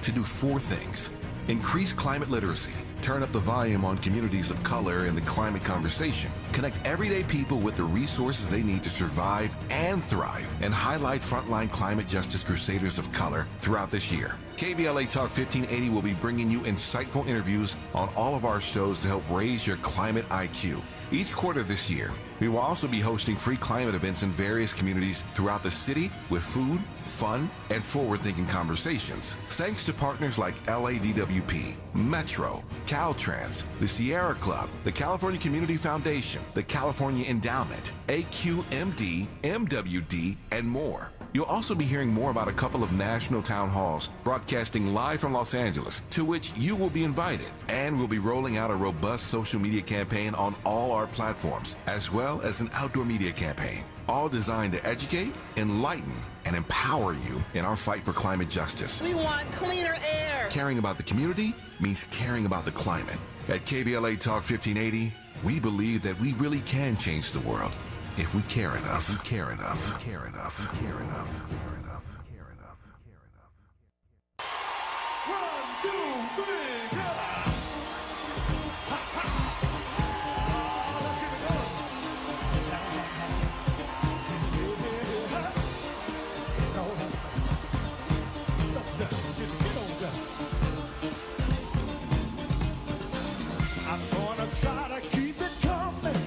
to do 4 things. Increase climate literacy, turn up the volume on communities of color in the climate conversation, connect everyday people with the resources they need to survive and thrive, and highlight frontline climate justice crusaders of color throughout this year. KBLA Talk 1580 will be bringing you insightful interviews on all of our shows to help raise your climate IQ. Each quarter this year, we will also be hosting free climate events in various communities throughout the city with food, fun, and forward-thinking conversations. Thanks to partners like LADWP, Metro, Caltrans, the Sierra Club, the California Community Foundation, the California Endowment, AQMD, MWD, and more. You'll also be hearing more about a couple of national town halls broadcasting live from Los Angeles, to which you will be invited. And we'll be rolling out a robust social media campaign on all our platforms, as well as an outdoor media campaign, all designed to educate, enlighten, and empower you in our fight for climate justice. We want cleaner air. Caring about the community means caring about the climate. At KBLA Talk 1580, we believe that we really can change the world if we care enough. If we care enough. If we care enough. If we care enough. If we care enough. If we care enough. If we care enough. 1, 2, 3, go! Ha ha! Let's keep it going. I'm gonna try to keep it coming.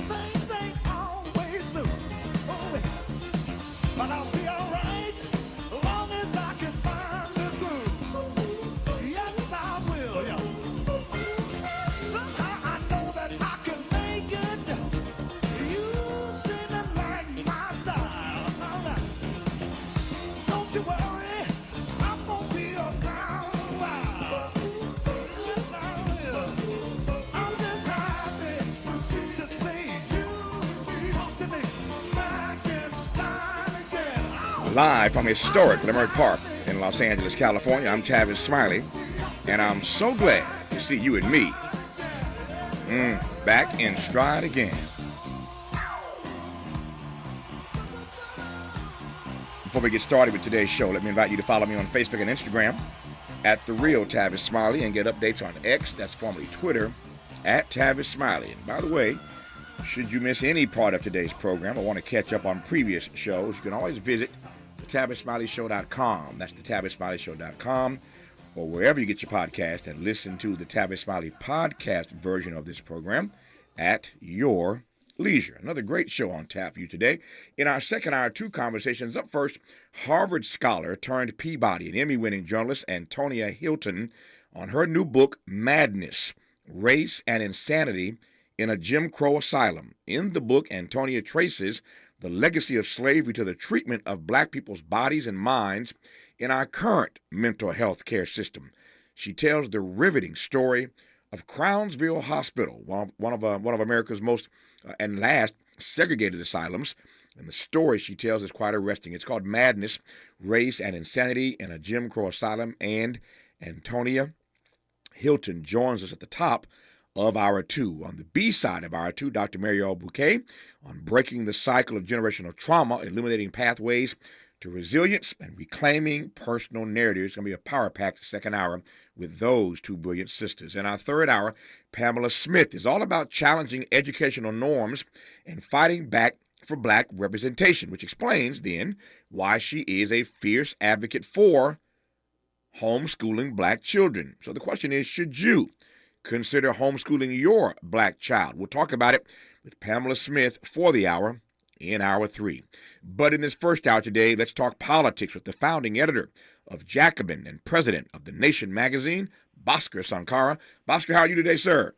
Things ain't always smooth, but I'll be alright as long as I can find the groove. Yes, I will. Yeah. Somehow I know that I can make it. You seem to like my style. All right. Don't you worry, I'm gonna be around a while. Yes, I will. I'm just happy to see you talk to me back in style again. Live from historic Leimert Park in Los Angeles, California, I'm Tavis Smiley, and I'm so glad to see you and me back in stride again. Before we get started with today's show, let me invite you to follow me on Facebook and Instagram at The Real Tavis Smiley and get updates on X, that's formerly Twitter, at Tavis Smiley. And by the way, should you miss any part of today's program or want to catch up on previous shows, you can always visit TavisSmileyShow.com. That's the TavisSmileyShow.com, or wherever you get your podcast, and listen to the Tavis Smiley podcast version of this program at your leisure. Another great show on tap for you today. In our second hour, 2 conversations. Up first, Harvard scholar turned Peabody and Emmy-winning journalist Antonia Hilton on her new book, Madness, Race and Insanity in a Jim Crow Asylum. In the book, Antonia traces the legacy of slavery to the treatment of black people's bodies and minds in our current mental health care system. She tells the riveting story of Crownsville Hospital, one of America's most and last segregated asylums. And the story she tells is quite arresting. It's called Madness, Race and Insanity in a Jim Crow Asylum. And Antonia Hilton joins us at the top of Hour 2. On the B side of Hour 2, Dr. Mariel Bouquet on breaking the cycle of generational trauma, illuminating pathways to resilience and reclaiming personal narratives. It's going to be a power-packed second hour with those 2 brilliant sisters. In our third hour, Pamela Smith is all about challenging educational norms and fighting back for black representation, which explains then why she is a fierce advocate for homeschooling black children. So the question is, should you consider homeschooling your black child? We'll talk about it with Pamela Smith for the hour in Hour 3. But in this first hour today, let's talk politics with the founding editor of Jacobin and president of The Nation magazine, Bhaskar Sankara. Bhaskar, how are you today, sir?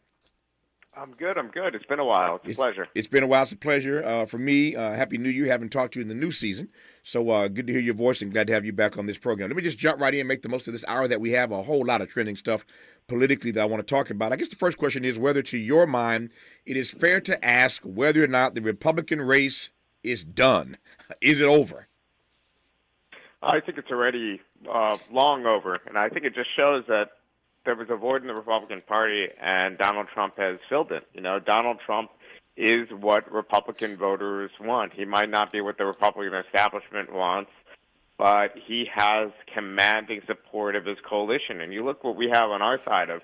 I'm good. It's been a while. It's a pleasure. It's been a while. It's a pleasure for me. Happy New Year. Haven't talked to you in the new season. So good to hear your voice and glad to have you back on this program. Let me just jump right in and make the most of this hour that we have a whole lot of trending stuff politically that I want to talk about. I guess the first question is whether, to your mind, it is fair to ask whether or not the Republican race is done. Is it over? I think it's already long over, and I think it just shows that there was a void in the Republican Party, and Donald Trump has filled it. You know, Donald Trump is what Republican voters want. He might not be what the Republican establishment wants, but he has commanding support of his coalition. And you look what we have on our side of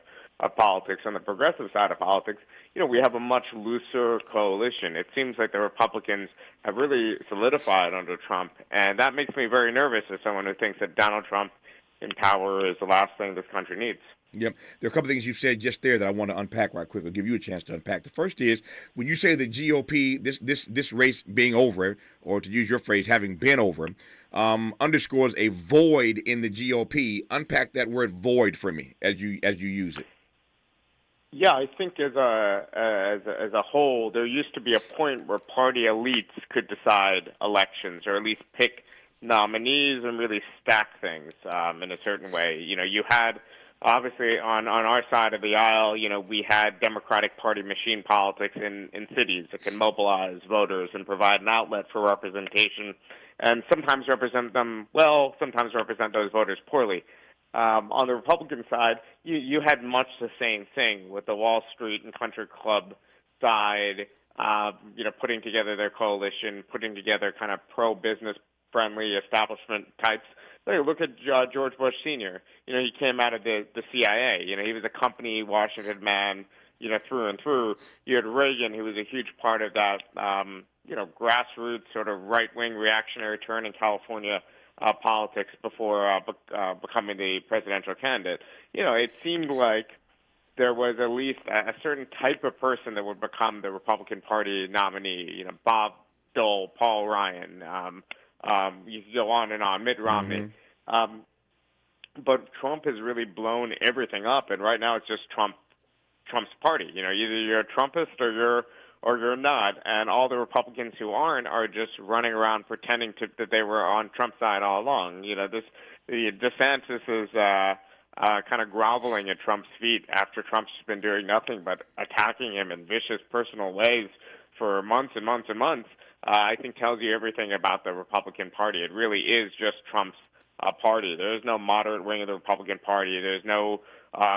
politics, on the progressive side of politics, we have a much looser coalition. It seems like the Republicans have really solidified under Trump, and that makes me very nervous as someone who thinks that Donald Trump in power is the last thing this country needs. Yep. There are a couple things you said just there that I want to unpack right quick. I'll give you a chance to unpack. The first is when you say the GOP, this race being over, or to use your phrase, having been over, underscores a void in the GOP. Unpack that word void for me as you use it. Yeah, I think as a whole, there used to be a point where party elites could decide elections, or at least pick nominees and really stack things in a certain way. You had, obviously, on our side of the aisle, we had Democratic Party machine politics in cities that can mobilize voters and provide an outlet for representation, and sometimes represent them well, sometimes represent those voters poorly. On the Republican side, you had much the same thing with the Wall Street and Country Club side, putting together their coalition, putting together kind of pro-business friendly establishment types. Look at George Bush Sr. He came out of the CIA. He was a company Washington man, through and through. You had Reagan, who was a huge part of that, grassroots sort of right-wing reactionary turn in California politics before becoming the presidential candidate. It seemed like there was at least a certain type of person that would become the Republican Party nominee. Bob Dole, Paul Ryan. You could go on and on. Mitt Romney. But Trump has really blown everything up, and right now it's just Trump's party. Either you're a Trumpist or you're not, and all the Republicans who aren't are just running around pretending that they were on Trump's side all along. DeSantis is kind of groveling at Trump's feet after Trump's been doing nothing but attacking him in vicious personal ways for months and months and months. I think tells you everything about the Republican Party. It really is just Trump's party. There's no moderate wing of the Republican Party. There's no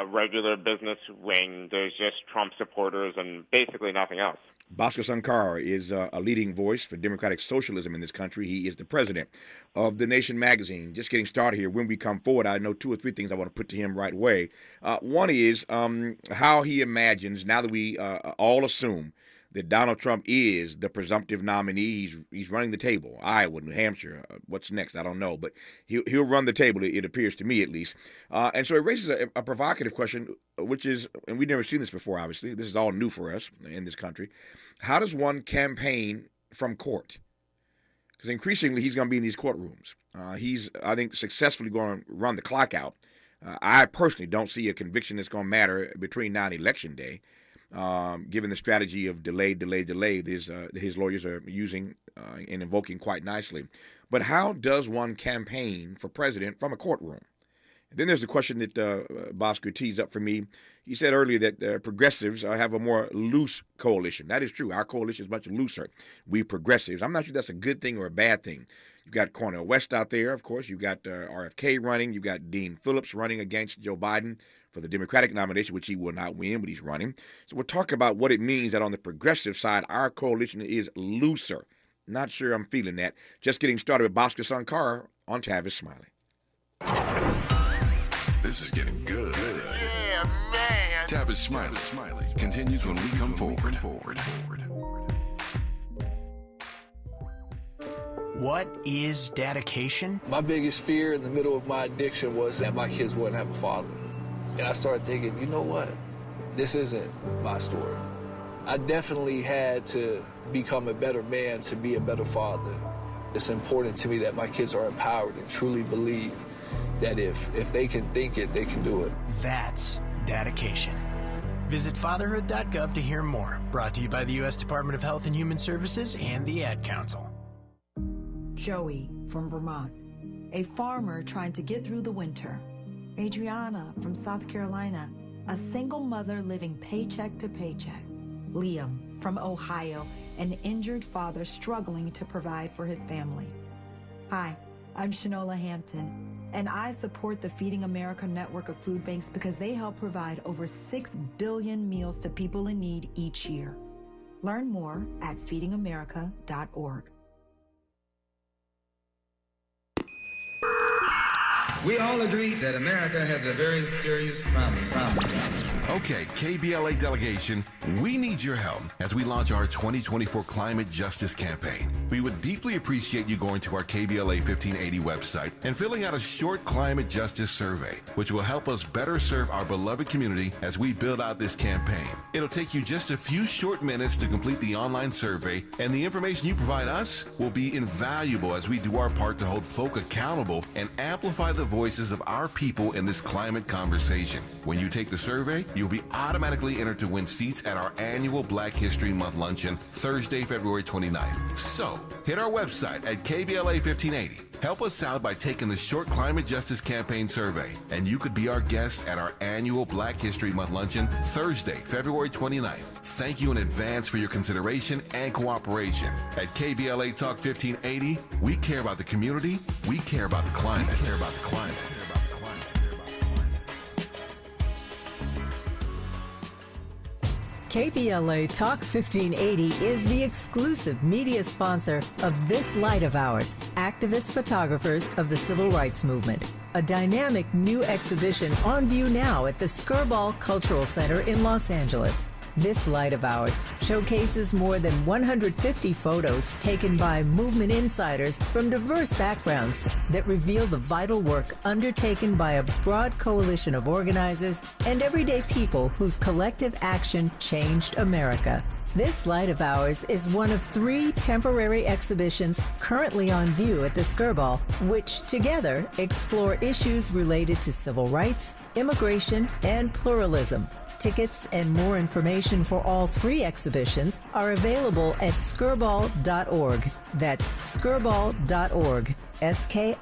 regular business wing. There's just Trump supporters and basically nothing else. Bhaskar Sankar is a leading voice for democratic socialism in this country. He is the president of The Nation magazine. Just getting started here. When we come forward, I know 2 or 3 things I want to put to him right away. One is how he imagines, now that we all assume that Donald Trump is the presumptive nominee. He's running the table. Iowa, New Hampshire, what's next? I don't know, but he'll run the table. It appears to me, at least. And so it raises a provocative question, which is, and we've never seen this before. Obviously, this is all new for us in this country. How does one campaign from court? Because increasingly he's going to be in these courtrooms. He's, I think, successfully going to run the clock out. I personally don't see a conviction that's going to matter between now and Election Day. Given the strategy of delay, his lawyers are using and invoking quite nicely. But how does one campaign for president from a courtroom? And then there's the question that Bhaskar teased up for me. He said earlier that progressives have a more loose coalition. That is true. Our coalition is much looser. We progressives. I'm not sure that's a good thing or a bad thing. You've got Cornel West out there, of course. You've got RFK running. You've got Dean Phillips running against Joe Biden for the Democratic nomination, which he will not win, but he's running. So we'll talk about what it means that on the progressive side, our coalition is looser. Not sure I'm feeling that. Just getting started with Bhaskar Sankar on Tavis Smiley. This is getting good. Yeah, man. Tavis Smiley continues when we come forward. What is dedication? My biggest fear in the middle of my addiction was that my kids wouldn't have a father. And I started thinking, you know what? This isn't my story. I definitely had to become a better man to be a better father. It's important to me that my kids are empowered and truly believe that if they can think it, they can do it. That's dedication. Visit fatherhood.gov to hear more. Brought to you by the U.S. Department of Health and Human Services and the Ad Council. Joey from Vermont, a farmer trying to get through the winter. Adriana from South Carolina, a single mother living paycheck to paycheck. Liam from Ohio, an injured father struggling to provide for his family. Hi, I'm Shanola Hampton, and I support the Feeding America network of food banks because they help provide over 6 billion meals to people in need each year. Learn more at feedingamerica.org. We all agree that America has a very serious problem. Okay, KBLA delegation, we need your help as we launch our 2024 Climate Justice Campaign. We would deeply appreciate you going to our KBLA 1580 website and filling out a short climate justice survey, which will help us better serve our beloved community as we build out this campaign. It'll take you just a few short minutes to complete the online survey, and the information you provide us will be invaluable as we do our part to hold folk accountable and amplify the voices of our people in this climate conversation. When you take the survey, you'll be automatically entered to win seats at our annual Black History Month luncheon, Thursday, February 29th. So, hit our website at KBLA 1580. Help us out by taking the short Climate Justice Campaign survey, and you could be our guest at our annual Black History Month luncheon, Thursday, February 29th. Thank you in advance for your consideration and cooperation. At KBLA Talk 1580, we care about the community, we care about the climate. We care about the climate. KBLA Talk 1580 is the exclusive media sponsor of this light of ours, activist photographers of the Civil Rights Movement. A dynamic new exhibition on view now at the Skirball Cultural Center in Los Angeles. This light of ours showcases more than 150 photos taken by movement insiders from diverse backgrounds that reveal the vital work undertaken by a broad coalition of organizers and everyday people whose collective action changed America. This light of ours is one of 3 temporary exhibitions currently on view at the Skirball, which together explore issues related to civil rights, immigration, and pluralism. Tickets and more information for all 3 exhibitions are available at skirball.org. That's skirball.org. SKIRBALL.org.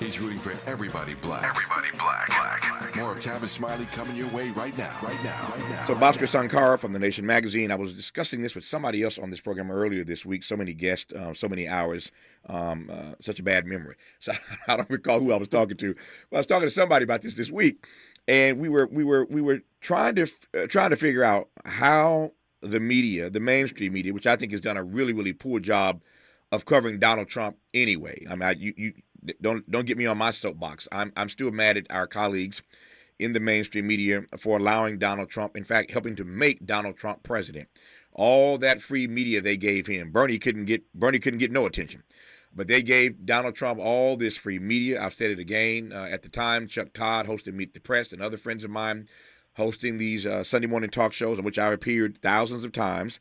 He's rooting for everybody black. Everybody black. More of Tavis Smiley coming your way right now. So Bhaskar Sankara from The Nation magazine. I was discussing this with somebody else on this program earlier this week. So many guests, so many hours, such a bad memory. So I don't recall who I was talking to. But I was talking to somebody about this week, and we were trying to figure out how the media, the mainstream media, which I think has done a really poor job of covering Donald Trump anyway. I mean, you don't get me on my soapbox. I'm still mad at our colleagues in the mainstream media for allowing Donald Trump, in fact, helping to make Donald Trump president. All that free media they gave him. Bernie couldn't get no attention. But they gave Donald Trump all this free media. I've said it again. At the time, Chuck Todd hosted Meet the Press, and other friends of mine hosting these Sunday morning talk shows in which I appeared thousands of times,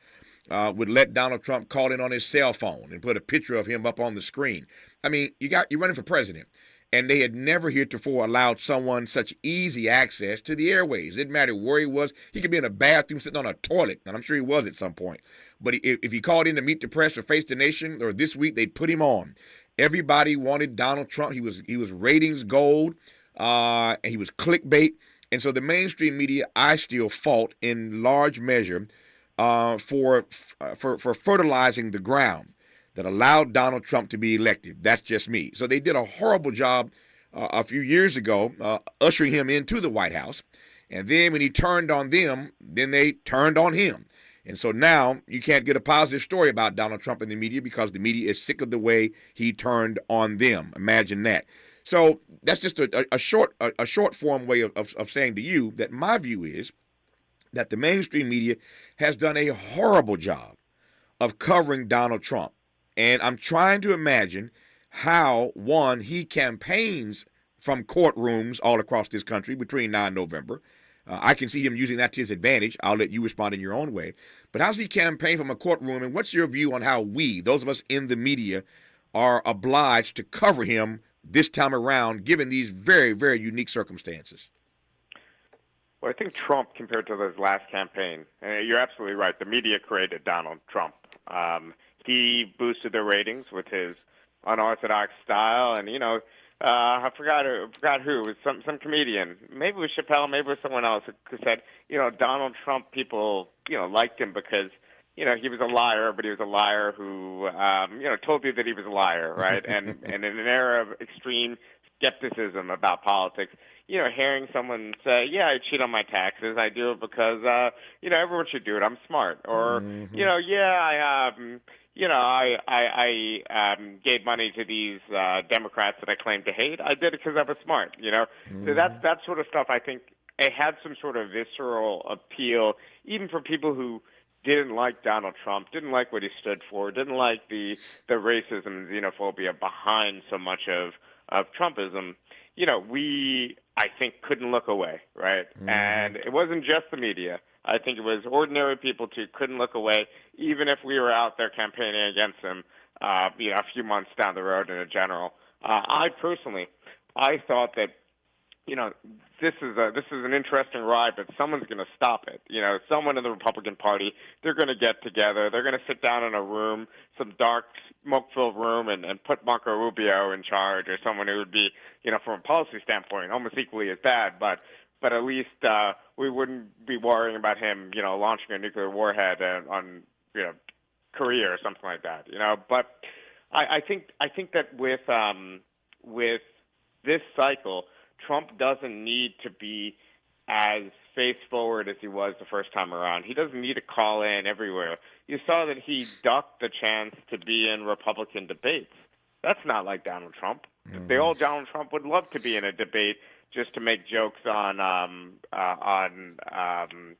would let Donald Trump call in on his cell phone and put a picture of him up on the screen. I mean, you're running for president. And they had never heretofore allowed someone such easy access to the airways. It didn't matter where he was. He could be in a bathroom sitting on a toilet, and I'm sure he was at some point. But if he called in to Meet the Press or Face the Nation or This Week, they'd put him on. Everybody wanted Donald Trump. He was ratings gold, and he was clickbait. And so the mainstream media, I still fault in large measure for fertilizing the ground that allowed Donald Trump to be elected. That's just me. So they did a horrible job a few years ago ushering him into the White House. And then when he turned on them, then they turned on him. And so now you can't get a positive story about Donald Trump in the media because the media is sick of the way he turned on them. Imagine that. So that's just a short form way of saying to you that my view is that the mainstream media has done a horrible job of covering Donald Trump. And I'm trying to imagine how, one, he campaigns from courtrooms all across this country between now and November. I can see him using that to his advantage. I'll let you respond in your own way. But how's he campaign from a courtroom, and what's your view on how we, those of us in the media, are obliged to cover him this time around, given these very, very unique circumstances? Well, I think Trump, compared to his last campaign, you're absolutely right. The media created Donald Trump. He boosted their ratings with his unorthodox style, and I forgot who. It was some comedian. Maybe it was Chappelle. Maybe it was someone else who said, Donald Trump. People, liked him because he was a liar, but he was a liar who, told you that he was a liar, right? And in an era of extreme skepticism about politics, hearing someone say, "Yeah, I cheat on my taxes. I do it because everyone should do it. I'm smart." Or "Yeah, I gave money to these Democrats that I claim to hate. I did it because I was smart." So that sort of stuff. I think it had some sort of visceral appeal, even for people who didn't like Donald Trump, didn't like what he stood for, didn't like the racism and xenophobia behind so much of Trumpism. We, I think, couldn't look away, right? And it wasn't just the media. I think it was ordinary people too couldn't look away, even if we were out there campaigning against him, a few months down the road in a general. I thought that, this is an interesting ride, but someone's going to stop it. Someone in the Republican Party, they're going to get together. They're going to sit down in a room, some dark, smoke-filled room, and put Marco Rubio in charge, or someone who would be, from a policy standpoint, almost equally as bad, but at least we wouldn't be worrying about him, launching a nuclear warhead on, Korea or something like that. But I think that with this cycle, Trump doesn't need to be as face forward as he was the first time around. He doesn't need to call in everywhere. You saw that he ducked the chance to be in Republican debates. That's not like Donald Trump. The old Donald Trump would love to be in a debate just to make jokes on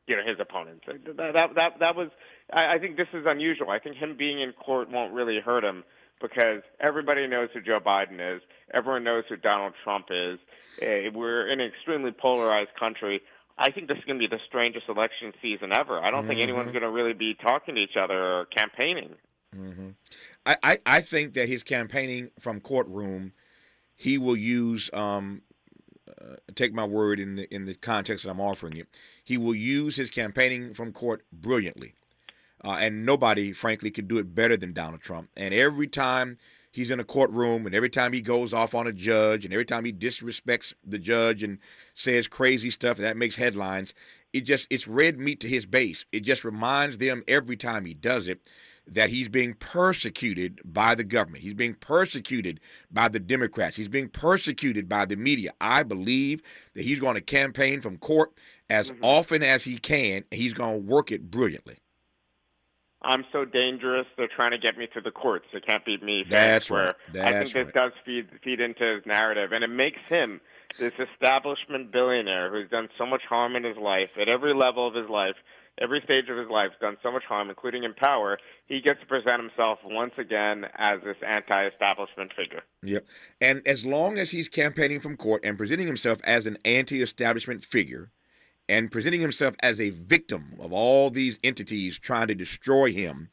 his opponents. That was. I think this is unusual. I think him being in court won't really hurt him, because everybody knows who Joe Biden is. Everyone knows who Donald Trump is. We're in an extremely polarized country. I think this is going to be the strangest election season ever. I don't think anyone's going to really be talking to each other or campaigning. I think that his campaigning from courtroom, he will use, take my word in the context that I'm offering it, he will use his campaigning from court brilliantly. And nobody, frankly, could do it better than Donald Trump. And every time he's in a courtroom, and every time he goes off on a judge, and every time he disrespects the judge and says crazy stuff that makes headlines, it's red meat to his base. It just reminds them every time he does it that he's being persecuted by the government. He's being persecuted by the Democrats. He's being persecuted by the media. I believe that he's going to campaign from court as often as he can, and he's going to work it brilliantly. I'm so dangerous, they're trying to get me to the courts. They can't beat me. That's right. I think this does feed into his narrative, and it makes him this establishment billionaire who's done so much harm in his life, at every level of his life, every stage of his life, done so much harm, including in power. He gets to present himself once again as this anti-establishment figure. Yep. And as long as he's campaigning from court and presenting himself as an anti-establishment figure, and presenting himself as a victim of all these entities trying to destroy him,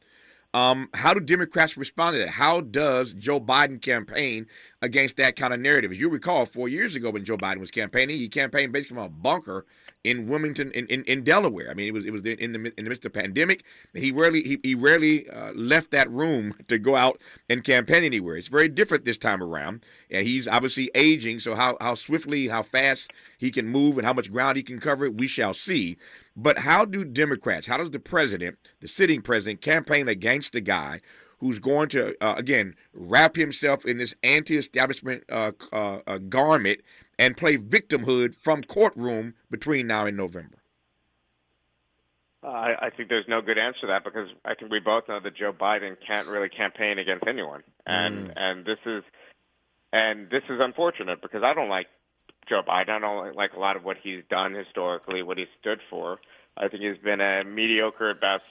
how do Democrats respond to that? How does Joe Biden campaign against that kind of narrative? As you recall, 4 years ago when Joe Biden was campaigning, he campaigned basically from a bunker in Wilmington, in Delaware. I mean, it was in the midst of the pandemic. He rarely left that room to go out and campaign anywhere. It's very different this time around, and he's obviously aging. So how swiftly, how fast he can move, and how much ground he can cover, we shall see. But how do Democrats, how does the president, the sitting president, campaign against a guy who's going to, again, wrap himself in this anti-establishment garment and play victimhood from courtroom between now and November? I think there's no good answer to that, because I think we both know that Joe Biden can't really campaign against anyone, and this is unfortunate, because I don't like Joe Biden. I don't like a lot of what he's done historically, what he stood for. I think he's been a mediocre at best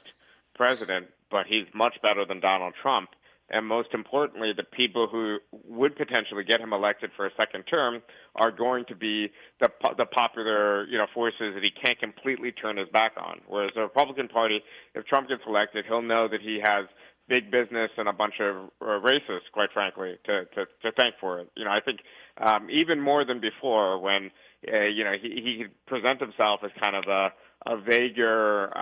president, but he's much better than Donald Trump. And most importantly, the people who would potentially get him elected for a second term are going to be the popular, forces that he can't completely turn his back on. Whereas the Republican Party, if Trump gets elected, he'll know that he has big business and a bunch of racists, quite frankly, to thank for it. I think even more than before, when he could present himself as kind of a vaguer,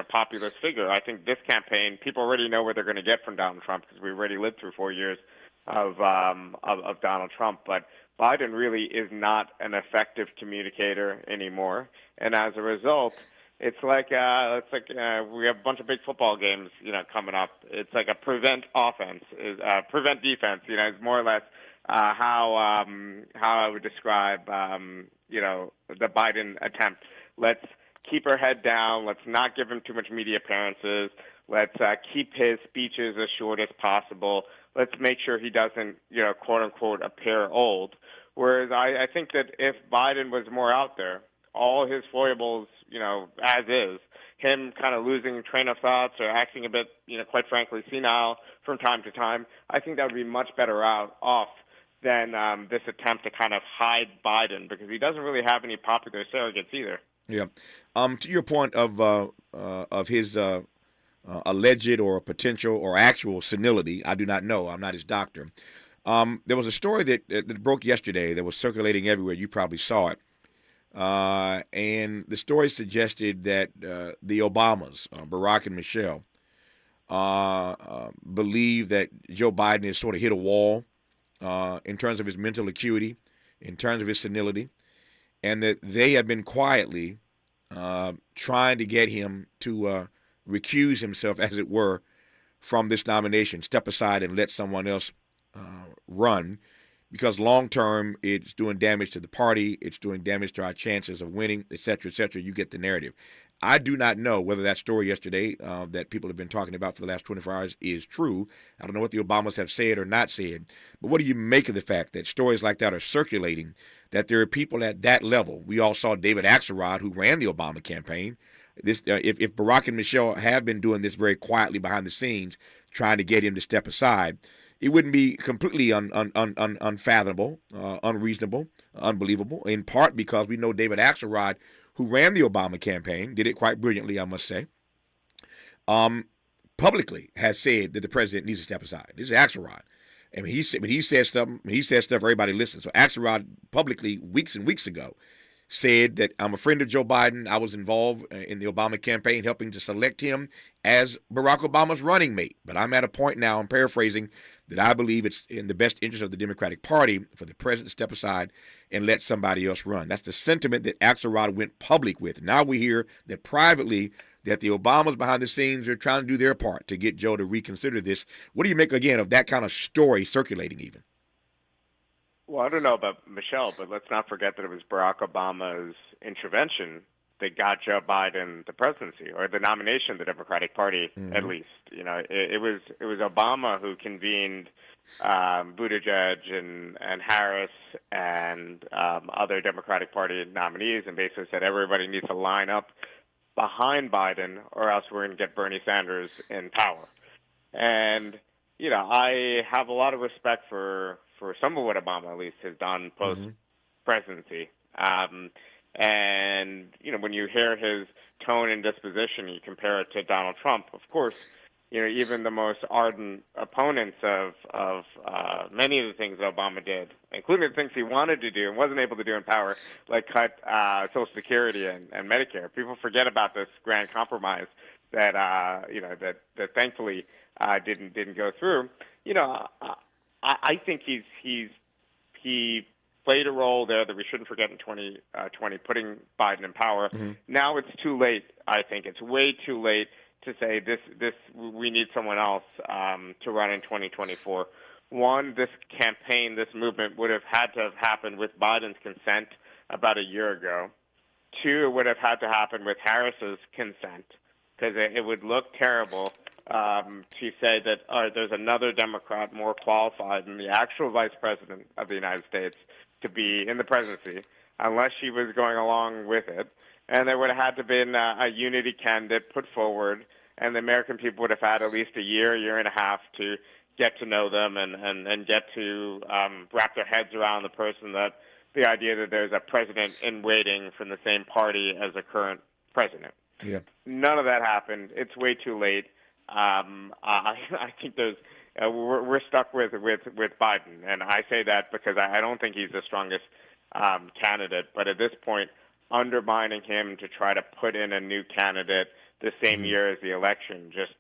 populist figure. I think this campaign, people already know what they're going to get from Donald Trump, because we already lived through 4 years of Donald Trump. But Biden really is not an effective communicator anymore, and as a result, it's like we have a bunch of big football games, coming up. It's like a prevent defense. It's more or less how I would describe the Biden attempt. Let's keep our head down. Let's not give him too much media appearances. Let's keep his speeches as short as possible. Let's make sure he doesn't, quote unquote, appear old. Whereas I think that if Biden was more out there, all his foibles, as is, him kind of losing train of thoughts or acting a bit, quite frankly, senile from time to time, I think that would be much better off than this attempt to kind of hide Biden, because he doesn't really have any popular surrogates either. Yeah. To your point of his alleged or potential or actual senility, I do not know. I'm not his doctor. There was a story that broke yesterday that was circulating everywhere. You probably saw it. And the story suggested that the Obamas, Barack and Michelle, believe that Joe Biden has sort of hit a wall in terms of his mental acuity, in terms of his senility, and that they have been quietly trying to get him to recuse himself, as it were, from this nomination, step aside and let someone else run, because long-term it's doing damage to the party, it's doing damage to our chances of winning, et cetera, et cetera. You get the narrative. I do not know whether that story yesterday that people have been talking about for the last 24 hours is true. I don't know what the Obamas have said or not said. But what do you make of the fact that stories like that are circulating, that there are people at that level? We all saw David Axelrod, who ran the Obama campaign. If Barack and Michelle have been doing this very quietly behind the scenes, trying to get him to step aside, it wouldn't be completely unfathomable, unreasonable, unbelievable, in part because we know David Axelrod, who ran the Obama campaign, did it quite brilliantly, I must say, publicly has said that the president needs to step aside. This is Axelrod. I mean, he said stuff, everybody listens. So Axelrod publicly, weeks and weeks ago, said that I'm a friend of Joe Biden. I was involved in the Obama campaign helping to select him as Barack Obama's running mate. But I'm at a point now, I'm paraphrasing, that I believe it's in the best interest of the Democratic Party for the president to step aside and let somebody else run. That's the sentiment that Axelrod went public with. Now we hear that privately that the Obamas behind the scenes are trying to do their part to get Joe to reconsider this. What do you make, again, of that kind of story circulating even? Well, I don't know about Michelle, but let's not forget that it was Barack Obama's intervention that got Joe Biden the presidency, or the nomination of the Democratic Party, at least. It was Obama who convened Buttigieg and Harris and other Democratic Party nominees, and basically said everybody needs to line up behind Biden, or else we're going to get Bernie Sanders in power. And I have a lot of respect for some of what Obama at least has done post-presidency. And, when you hear his tone and disposition, you compare it to Donald Trump, of course, even the most ardent opponents of many of the things that Obama did, including the things he wanted to do and wasn't able to do in power, like cut Social Security and Medicare. People forget about this grand compromise that, that thankfully didn't go through. I think he played a role there that we shouldn't forget in 2020, putting Biden in power. Now it's too late. I think it's way too late to say we need someone else to run in 2024. One, this campaign, this movement would have had to have happened with Biden's consent about a year ago. Two, it would have had to happen with Harris's consent, because it would look terrible to say that there's another Democrat more qualified than the actual vice president of the United States to be in the presidency, unless she was going along with it. And there would have had to been a unity candidate put forward, and the American people would have had at least a year and a half to get to know them and get to wrap their heads around the idea that there's a president in waiting from the same party as the current president. Yeah. None of that happened. It's way too late. I think we're stuck with Biden, and I say that because I don't think he's the strongest candidate. But at this point, undermining him to try to put in a new candidate the same year as the election just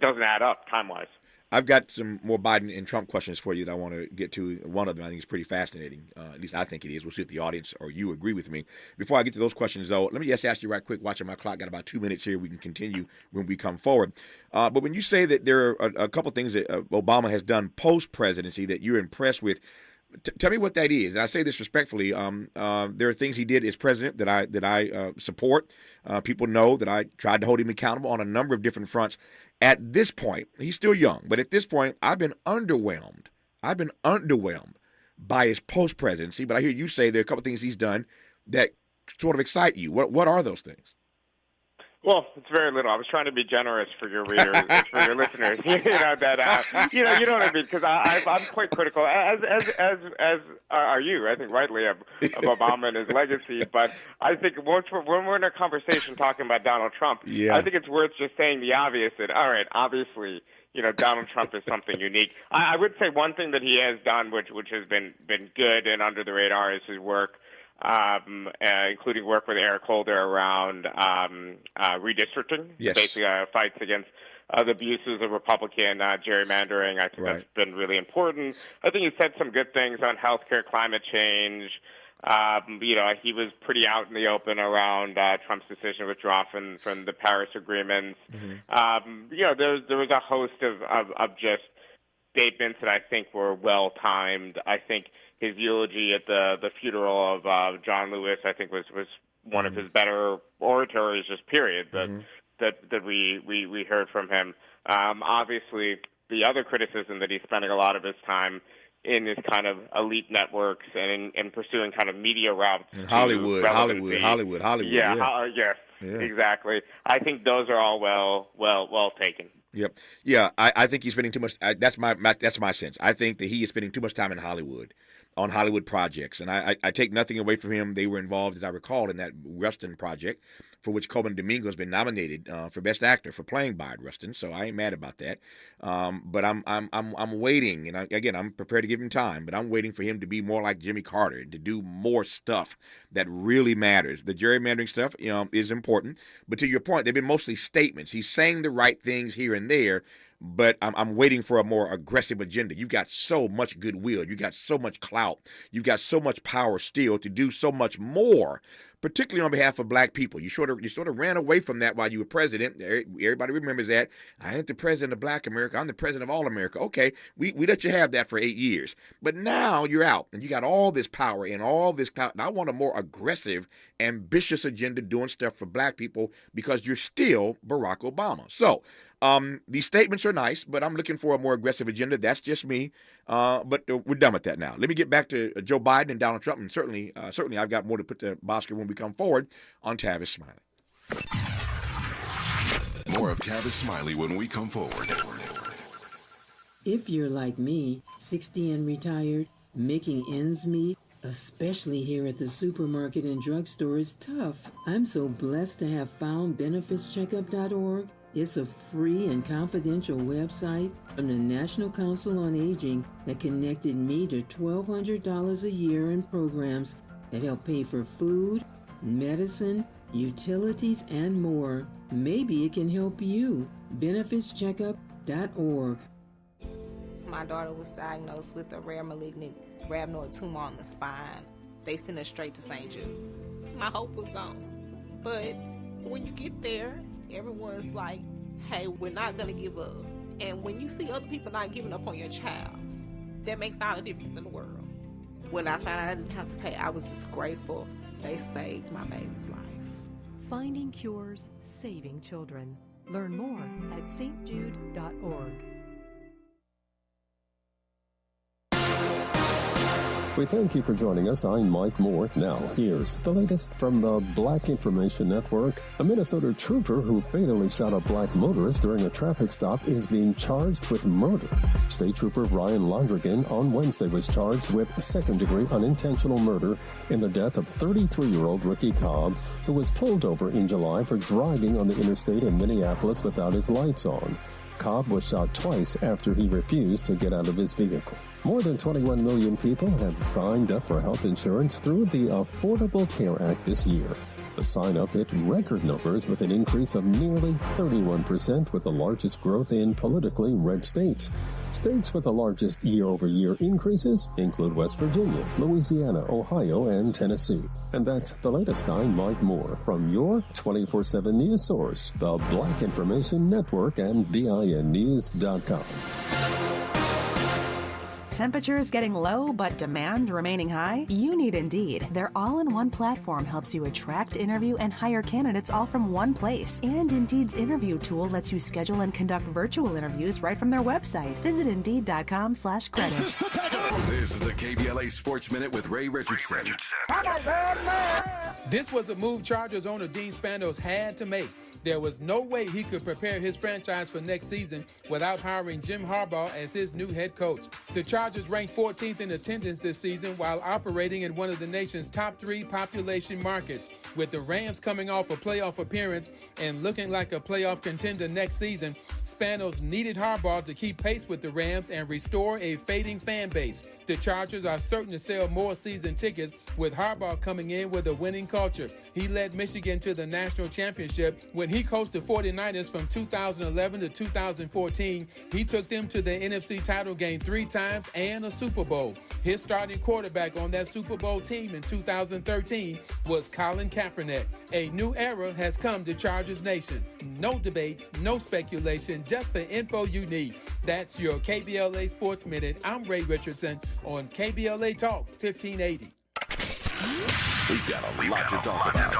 doesn't add up time-wise. I've got some more Biden and Trump questions for you that I want to get to. One of them I think is pretty fascinating. At least I think it is. We'll see if the audience or you agree with me. Before I get to those questions, though, let me just ask you right quick, watching my clock, got about 2 minutes here. We can continue when we come forward. But when you say that there are a couple things that Obama has done post-presidency that you're impressed with, tell me what that is. And I say this respectfully. There are things he did as president that I support. People know that I tried to hold him accountable on a number of different fronts. At this point, he's still young, but at this point, I've been underwhelmed. By his post-presidency. But I hear you say there are a couple things he's done that sort of excite you. What are those things? Well, it's very little. I was trying to be generous for your readers, for your listeners. You know what I mean? Because I'm quite critical, as are you. I think rightly of Obama and his legacy. But I think when we're in a conversation talking about Donald Trump, I think it's worth just saying the obvious. That all right, obviously, Donald Trump is something unique. I would say one thing that he has done, which has been good and under the radar, is his work. Including work with Eric Holder around redistricting, basically fights against the abuses of Republican gerrymandering. I think that's been really important. I think he said some good things on healthcare, climate change. He was pretty out in the open around Trump's decision to withdraw from the Paris agreements. Mm-hmm. There was a host of just statements that I think were well timed. I think his eulogy at the funeral of John Lewis, I think, was one of his better oratories, just period, that we heard from him. Obviously, the other criticism that he's spending a lot of his time in his kind of elite networks and in pursuing kind of media routes. Hollywood. Yes, exactly. I think those are all well taken. Yep. Yeah, I think he's spending too much. That's my sense. I think that he is spending too much time in Hollywood, on Hollywood projects, and I take nothing away from him. They were involved, as I recall, in that Rustin project, for which Coleman Domingo has been nominated for Best Actor for playing Bayard Rustin. So I ain't mad about that. But I'm waiting, and I'm prepared to give him time. But I'm waiting for him to be more like Jimmy Carter and to do more stuff that really matters. The gerrymandering stuff, is important. But to your point, they've been mostly statements. He's saying the right things here and there. But I'm waiting for a more aggressive agenda. You've got so much goodwill. You've got so much clout. You've got so much power still to do so much more, particularly on behalf of black people. You sort of ran away from that while you were president. Everybody remembers that. I ain't the president of black America. I'm the president of all America. Okay, we let you have that for 8 years. But now you're out, and you got all this power and all this clout. And I want a more aggressive, ambitious agenda doing stuff for black people because you're still Barack Obama. So, these statements are nice, but I'm looking for a more aggressive agenda. That's just me. But we're done with that now. Let me get back to Joe Biden and Donald Trump, and certainly I've got more to put to Bosco when we come forward on Tavis Smiley. More of Tavis Smiley when we come forward. If you're like me, 60 and retired, making ends meet, especially here at the supermarket and drugstore, is tough. I'm so blessed to have found BenefitsCheckup.org. It's a free and confidential website from the National Council on Aging that connected me to $1,200 a year in programs that help pay for food, medicine, utilities, and more. Maybe it can help you. BenefitsCheckup.org. My daughter was diagnosed with a rare malignant rhabdoid tumor on the spine. They sent her straight to St. Jude. My hope was gone. But when you get there, everyone's like, hey, we're not going to give up. And when you see other people not giving up on your child, that makes all the difference in the world. When I found out I didn't have to pay, I was just grateful. They saved my baby's life. Finding cures, saving children. Learn more at stjude.org. We thank you for joining us. I'm Mike Moore. Now, here's the latest from the Black Information Network. A Minnesota trooper who fatally shot a black motorist during a traffic stop is being charged with murder. State Trooper Ryan Londrigan on Wednesday was charged with second-degree unintentional murder in the death of 33-year-old Ricky Cobb, who was pulled over in July for driving on the interstate in Minneapolis without his lights on. Cobb was shot twice after he refused to get out of his vehicle. More than 21 million people have signed up for health insurance through the Affordable Care Act this year. The sign-up hit record numbers with an increase of nearly 31%, with the largest growth in politically red states. States with the largest year-over-year increases include West Virginia, Louisiana, Ohio, and Tennessee. And that's the latest. I'm Mike Moore from your 24/7 news source, the Black Information Network, and BINnews.com. Temperatures getting low, but demand remaining high? You need Indeed. Their all-in-one platform helps you attract, interview, and hire candidates all from one place. And Indeed's interview tool lets you schedule and conduct virtual interviews right from their website. Visit Indeed.com/credit. This is the KBLA Sports Minute with Ray Richardson. This was a move Chargers owner Dean Spanos had to make. There was no way he could prepare his franchise for next season without hiring Jim Harbaugh as his new head coach. The Chargers ranked 14th in attendance this season while operating in one of the nation's top 3 population markets. With the Rams coming off a playoff appearance and looking like a playoff contender next season, Spanos needed Harbaugh to keep pace with the Rams and restore a fading fan base. The Chargers are certain to sell more season tickets with Harbaugh coming in with a winning culture. He led Michigan to the national championship when he coached the 49ers from 2011 to 2014. He took them to the NFC title game 3 times and a Super Bowl. His starting quarterback on that Super Bowl team in 2013 was Colin Kaepernick. A new era has come to Chargers Nation. No debates, no speculation, just the info you need. That's your KBLA Sports Minute. I'm Ray Richardson on KBLA Talk 1580. We've got a lot to talk about.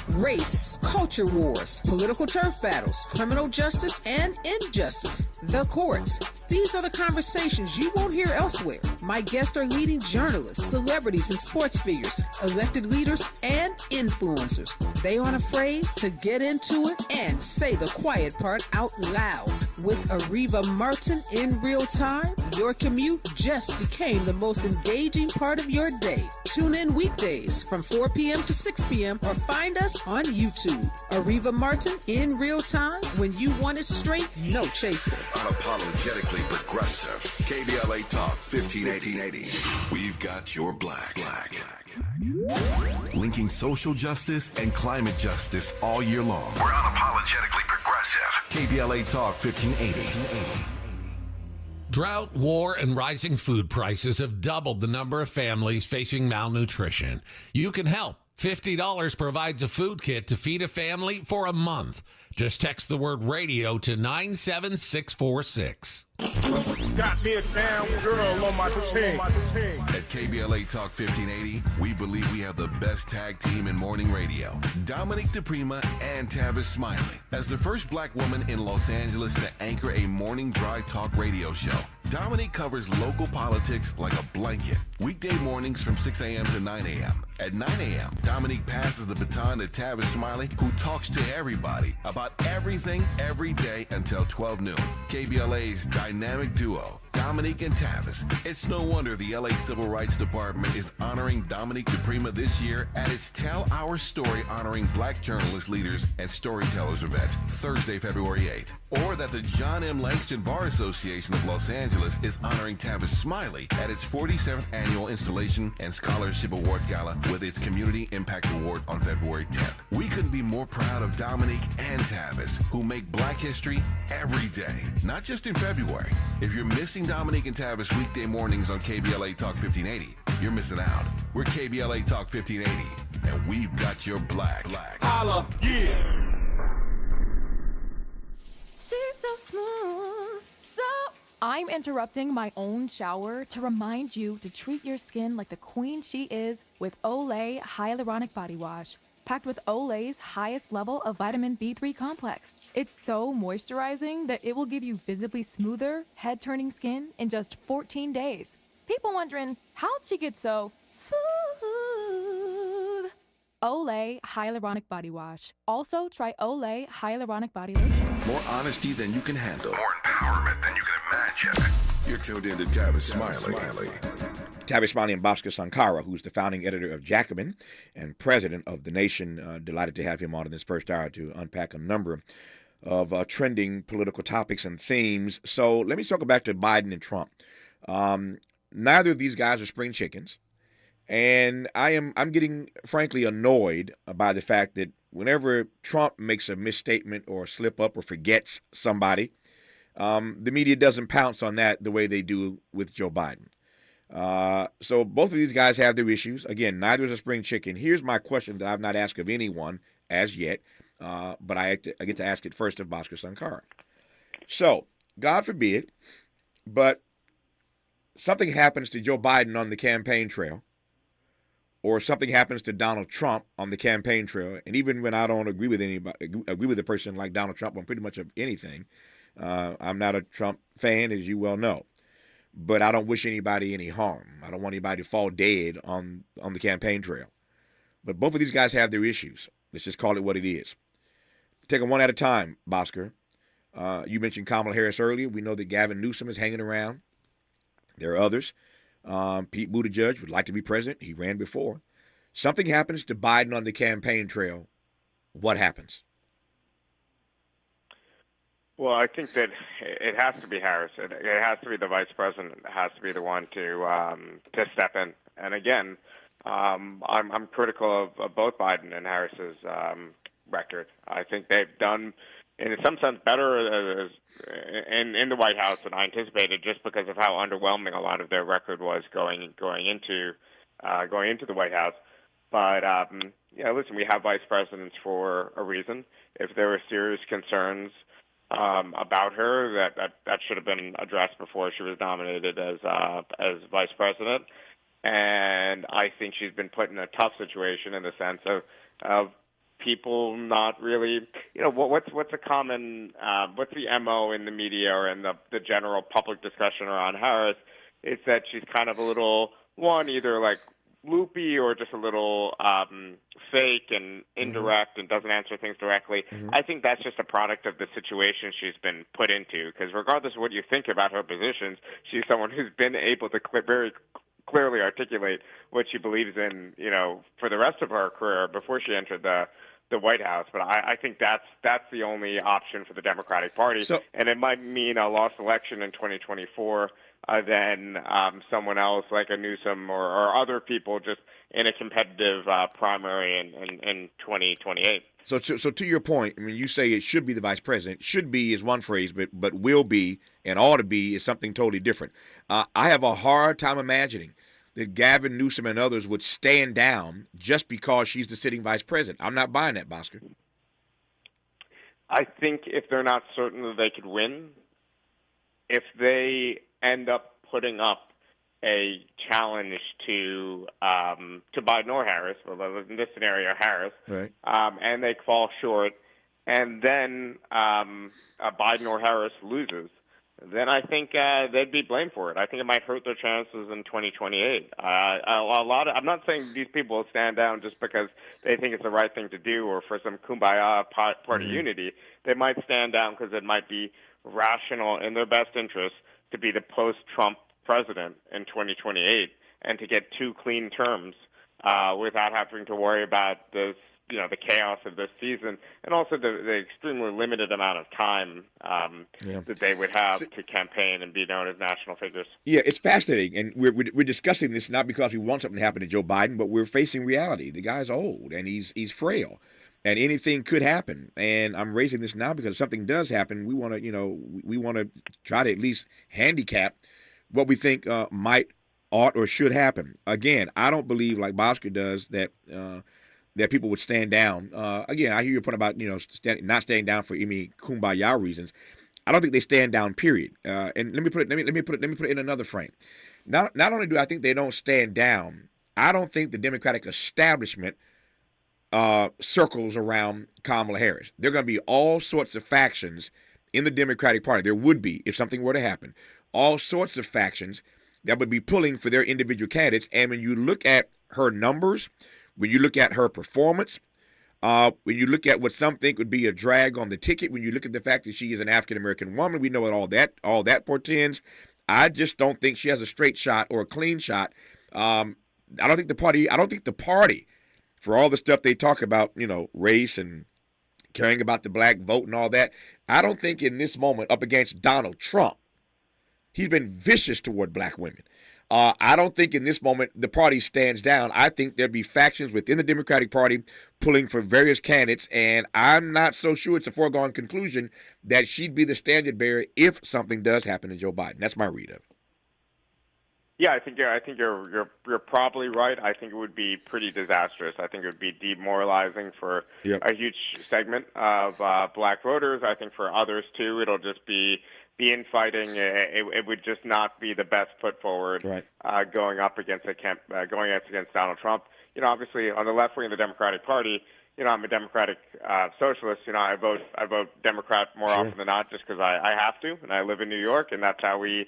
Race, culture wars, political turf battles, criminal justice, and injustice. The courts. These are the conversations you won't hear elsewhere. My guests are leading journalists, celebrities, and sports figures, elected leaders, and influencers. They aren't afraid to get into it and say the quiet part out loud. With Ariva Martin in real time, your commute just became the most engaging part of your day. Tune in weekdays from 4 p.m. to 6 p.m. or find us on YouTube. Ariva Martin in real time, when you want it straight, no chaser. Unapologetically progressive. KBLA Talk 1580. We've got your black. Linking social justice and climate justice all year long. We're unapologetically progressive. KBLA Talk 1580. Drought, war, and rising food prices have doubled the number of families facing malnutrition. You can help. $50 provides a food kit to feed a family for a month. Just text the word radio to 97646. Got me a damn girl on my team. At KBLA Talk 1580, we believe we have the best tag team in morning radio. Dominique DePrima and Tavis Smiley. As the first black woman in Los Angeles to anchor a morning drive talk radio show, Dominique covers local politics like a blanket. Weekday mornings from 6 a.m. to 9 a.m. At 9 a.m., Dominique passes the baton to Tavis Smiley, who talks to everybody about everything every day until 12 noon. KBLA's dynamic duo, Dominique and Tavis. It's no wonder the LA Civil Rights Department is honoring Dominique DePrima this year at its Tell Our Story honoring black journalist leaders and storytellers event, Thursday, February 8th. Or that the John M. Langston Bar Association of Los Angeles is honoring Tavis Smiley at its 47th Annual Installation and Scholarship Awards Gala with its Community Impact Award on February 10th. We couldn't be more proud of Dominique and Tavis, who make black history every day, not just in February. If you're missing Dominique and Tavis weekday mornings on KBLA Talk 1580, you're missing out. We're KBLA Talk 1580, and we've got your black. Holla, yeah. She's so smooth, so... I'm interrupting my own shower to remind you to treat your skin like the queen she is with Olay Hyaluronic Body Wash, packed with Olay's highest level of vitamin B3 complex. It's so moisturizing that it will give you visibly smoother, head-turning skin in just 14 days. People wondering, how'd she get so smooth? Olay Hyaluronic Body Wash. Also, try Olay Hyaluronic Body Lotion. More honesty than you can handle. More empowerment than you can imagine. You're tuned in to Tavis Smiley. Tavis Smiley and Bhaskar Sankara, who's the founding editor of Jacobin and president of The Nation. Delighted to have him on in this first hour to unpack a number of trending political topics and themes. So let me circle back to Biden and Trump. Neither of these guys are spring chickens. And I'm getting, frankly, annoyed by the fact that whenever Trump makes a misstatement or slip up or forgets somebody, the media doesn't pounce on that the way they do with Joe Biden. So both of these guys have their issues. Again, neither is a spring chicken. Here's my question that I've not asked of anyone as yet, but I get to ask it first of Bhaskar Sankara. So, God forbid, but something happens to Joe Biden on the campaign trail, or something happens to Donald Trump on the campaign trail, and even when I don't agree with a person like Donald Trump on pretty much of anything, I'm not a Trump fan, as you well know, but I don't wish anybody any harm. I don't want anybody to fall dead on the campaign trail. But both of these guys have their issues. Let's just call it what it is. Take them one at a time, Bhaskar. You mentioned Kamala Harris earlier. We know that Gavin Newsom is hanging around. There are others. Pete Buttigieg would like to be president. He ran before. Something happens to Biden on the campaign trail. What happens? Well, I think that it has to be Harris. It has to be the vice president. It has to be the one to step in. And again, I'm critical of both Biden and Harris's record. I think they've done, in some sense, better in the White House than I anticipated, just because of how underwhelming a lot of their record was going into the White House. But listen, we have vice presidents for a reason. If there were serious concerns about her, that should have been addressed before she was nominated as vice president. And I think she's been put in a tough situation in the sense of people not really, what's a common, what's the MO in the media or in the general public discussion around Harris? It's that she's kind of a little, either like loopy or just a little fake and indirect and doesn't answer things directly. I think that's just a product of the situation she's been put into, because regardless of what you think about her positions, she's someone who's been able to very clearly articulate what she believes in, for the rest of her career before she entered the White House. But I think that's the only option for the Democratic Party, and it might mean a lost election in 2024 than someone else like a Newsom or other people just in a competitive primary in 2028. So to your point, I mean, you say it should be the vice president. Should be is one phrase, but will be and ought to be is something totally different. I have a hard time imagining that Gavin Newsom and others would stand down just because she's the sitting vice president. I'm not buying that, Bhaskar. I think if they're not certain that they could win, if they end up putting up a challenge to Biden or Harris, well, in this scenario, Harris, right, and they fall short, and then Biden or Harris loses, then I think they'd be blamed for it. I think it might hurt their chances in 2028. I'm not saying these people will stand down just because they think it's the right thing to do or for some kumbaya party unity. They might stand down because it might be rational in their best interest to be the post-Trump president in 2028 and to get two clean terms without having to worry about this, the chaos of this season, and also the extremely limited amount of time that they would have to campaign and be known as national figures. Yeah, it's fascinating, and we're discussing this not because we want something to happen to Joe Biden, but we're facing reality. The guy's old and he's frail, and anything could happen. And I'm raising this now because if something does happen, we want to try to at least handicap what we think might, ought, or should happen. Again, I don't believe, like Bhaskar does, that people would stand down. Again, I hear your point about not staying down for any kumbaya reasons. I don't think they stand down. Period. And let me put it in another frame. Not only do I think they don't stand down, I don't think the Democratic establishment circles around Kamala Harris. There are going to be all sorts of factions in the Democratic Party. There would be if something were to happen. All sorts of factions that would be pulling for their individual candidates. And when you look at her numbers, when you look at her performance, when you look at what some think would be a drag on the ticket, when you look at the fact that she is an African-American woman, we know what all that portends. I just don't think she has a straight shot or a clean shot. I don't think the party, for all the stuff they talk about, race and caring about the black vote and all that, I don't think in this moment up against Donald Trump, he's been vicious toward black women. I don't think in this moment the party stands down. I think there'd be factions within the Democratic Party pulling for various candidates, and I'm not so sure it's a foregone conclusion that she'd be the standard bearer if something does happen to Joe Biden. That's my read of it. Yeah, I think you're probably right. I think it would be pretty disastrous. I think it would be demoralizing for a huge segment of black voters. I think for others too, it'll just be infighting. It would just not be the best foot forward going up against against Donald Trump. You know, obviously on the left wing of the Democratic Party, you know, I'm a Democratic socialist. You know, I vote Democrat more often than not just because I have to, and I live in New York, and that's how we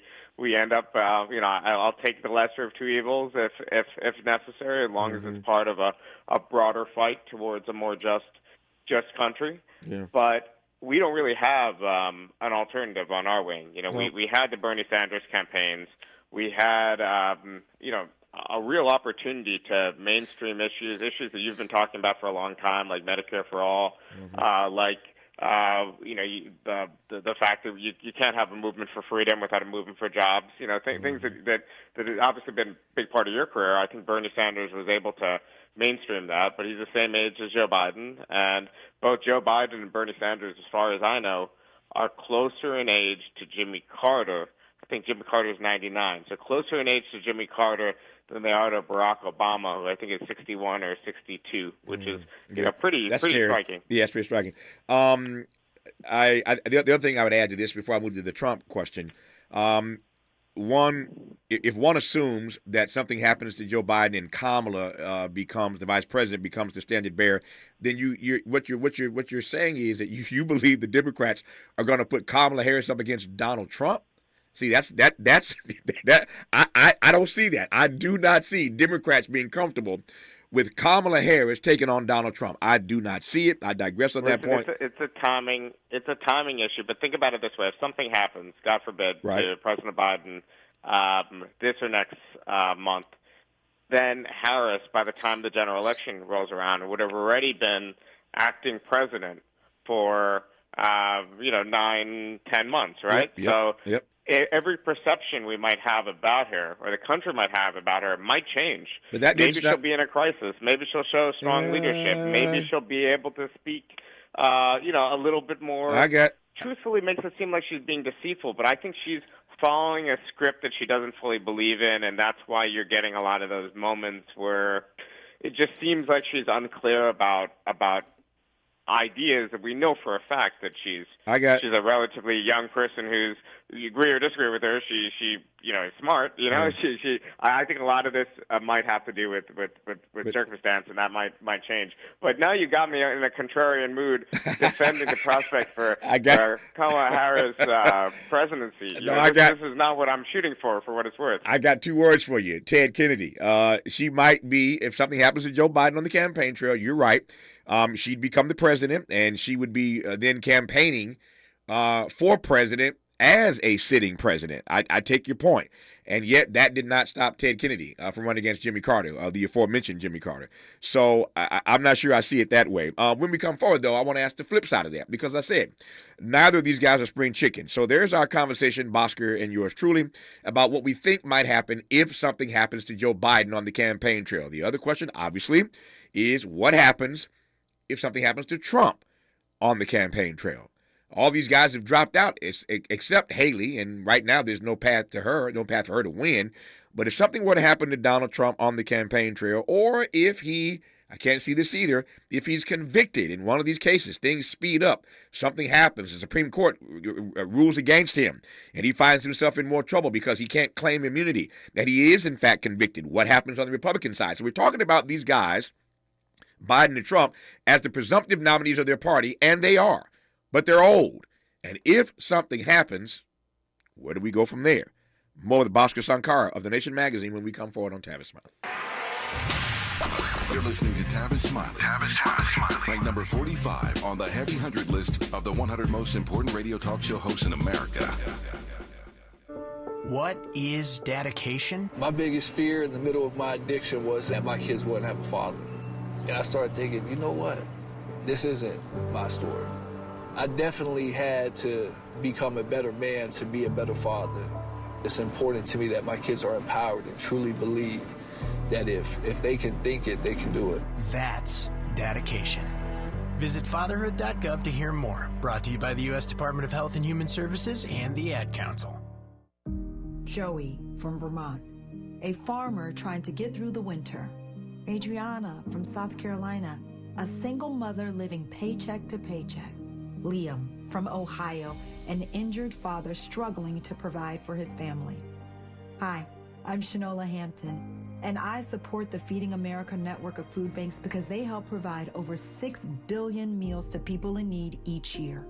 end up. You know, I'll take the lesser of two evils if necessary, as long as it's part of a broader fight towards a more just country. Yeah. But we don't really have an alternative on our wing. You know, we had the Bernie Sanders campaigns. We had you know, a real opportunity to mainstream issues that you've been talking about for a long time, like Medicare for all, you know, the fact that you can't have a movement for freedom without a movement for jobs. You know, things that have obviously been a big part of your career. I think Bernie Sanders was able to mainstream that, but he's the same age as Joe Biden, and both Joe Biden and Bernie Sanders, as far as I know, are closer in age to Jimmy Carter. I think Jimmy Carter is 99, so closer in age to Jimmy Carter than they are to Barack Obama, who I think is 61 or 62, which is you know pretty striking. Yeah, it's pretty striking. The other thing I would add to this before I move to the Trump question, if one assumes that something happens to Joe Biden and Kamala becomes the vice president, becomes the standard bearer, then what you're saying is that you believe the Democrats are going to put Kamala Harris up against Donald Trump. See, that's I don't see that. I do not see Democrats being comfortable with Kamala Harris taking on Donald Trump. I do not see it. I digress on that point. It's a timing issue. But think about it this way: if something happens, God forbid, to President Biden this or next month, then Harris, by the time the general election rolls around, would have already been acting president for 9-10 months, right? Yep. Every perception we might have about her, or the country might have about her, might change. But that maybe she'll be in a crisis. Maybe she'll show strong leadership. Maybe she'll be able to speak, a little bit more. Truthfully, makes it seem like she's being deceitful. But I think she's following a script that she doesn't fully believe in, and that's why you're getting a lot of those moments where it just seems like she's unclear about ideas that we know for a fact that she's a relatively young person who's, you agree or disagree with her, she is smart, I think a lot of this might have to do with circumstance, and that might change. But now you got me in a contrarian mood defending the prospect for Kamala Harris presidency. This is not what I'm shooting for what it's worth. I got two words for you: Ted Kennedy. She might be, if something happens to Joe Biden on the campaign trail, you're right, she'd become the president, and she would be then campaigning for president as a sitting president. I take your point. And yet that did not stop Ted Kennedy from running against Jimmy Carter, the aforementioned Jimmy Carter. So I'm not sure I see it that way. When we come forward, though, I want to ask the flip side of that, because I said neither of these guys are spring chickens. So there's our conversation, Bhaskar and yours truly, about what we think might happen if something happens to Joe Biden on the campaign trail. The other question, obviously, is what happens if something happens to Trump on the campaign trail. All these guys have dropped out except Haley, and right now there's no path for her to win. But if something were to happen to Donald Trump on the campaign trail, or if I can't see this either, if he's convicted in one of these cases, things speed up, something happens, the Supreme Court rules against him, and he finds himself in more trouble because he can't claim immunity, that he is in fact convicted, what happens on the Republican side? So we're talking about these guys, Biden and Trump, as the presumptive nominees of their party, and they are. But they're old. And if something happens, where do we go from there? More with Bhaskar Sankara of The Nation magazine when we come forward on Tavis Smiley. You're listening to Tavis Smiley. Ranked number 45 on the Heavy 100 list of the 100 most important radio talk show hosts in America. What is dedication? My biggest fear in the middle of my addiction was that my kids wouldn't have a father. And I started thinking, you know what? This isn't my story. I definitely had to become a better man to be a better father. It's important to me that my kids are empowered and truly believe that if they can think it, they can do it. That's dedication. Visit fatherhood.gov to hear more. Brought to you by the U.S. Department of Health and Human Services and the Ad Council. Joey from Vermont, a farmer trying to get through the winter. Adriana from South Carolina, a single mother living paycheck to paycheck. Liam from Ohio, an injured father struggling to provide for his family. Hi, I'm Shanola Hampton, and I support the Feeding America network of food banks because they help provide over 6 billion meals to people in need each year.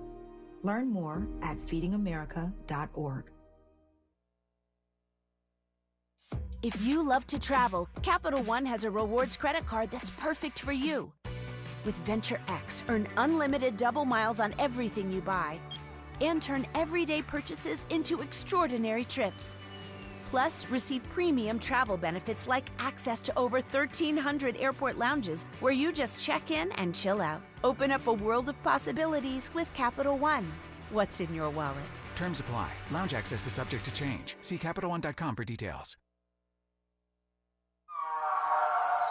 Learn more at feedingamerica.org. If you love to travel, Capital One has a rewards credit card that's perfect for you. With Venture X, earn unlimited double miles on everything you buy and turn everyday purchases into extraordinary trips. Plus, receive premium travel benefits like access to over 1,300 airport lounges where you just check in and chill out. Open up a world of possibilities with Capital One. What's in your wallet? Terms apply. Lounge access is subject to change. See CapitalOne.com for details.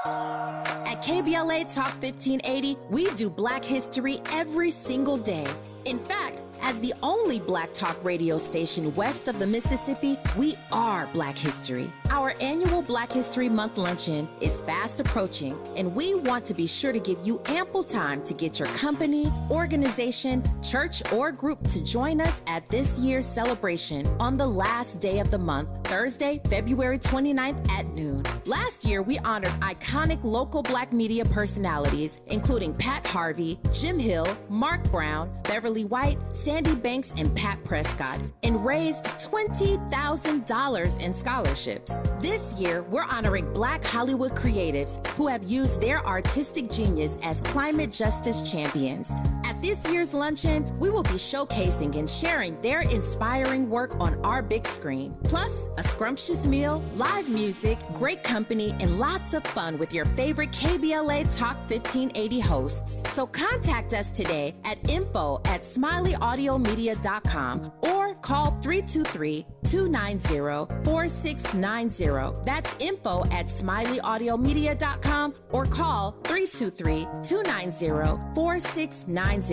At KBLA Talk 1580, we do Black history every single day. In fact, as the only Black talk radio station west of the Mississippi, we are Black history. Our annual Black History Month luncheon is fast approaching, and we want to be sure to give you ample time to get your company, organization, church, or group to join us at this year's celebration on the last day of the month, Thursday, February 29th at noon. Last year, we honored iconic local Black media personalities, including Pat Harvey, Jim Hill, Mark Brown, Beverly White, Sandy Banks, and Pat Prescott, and raised $20,000 in scholarships. This year, we're honoring Black Hollywood creatives who have used their artistic genius as climate justice champions. At this year's luncheon, we will be showcasing and sharing their inspiring work on our big screen. Plus, a scrumptious meal, live music, great company, and lots of fun with your favorite KBLA Talk 1580 hosts. So contact us today at info@smileyAudiomedia.com or call 323-290-4690. That's info@smileyAudiomedia.com or call 323-290-4690.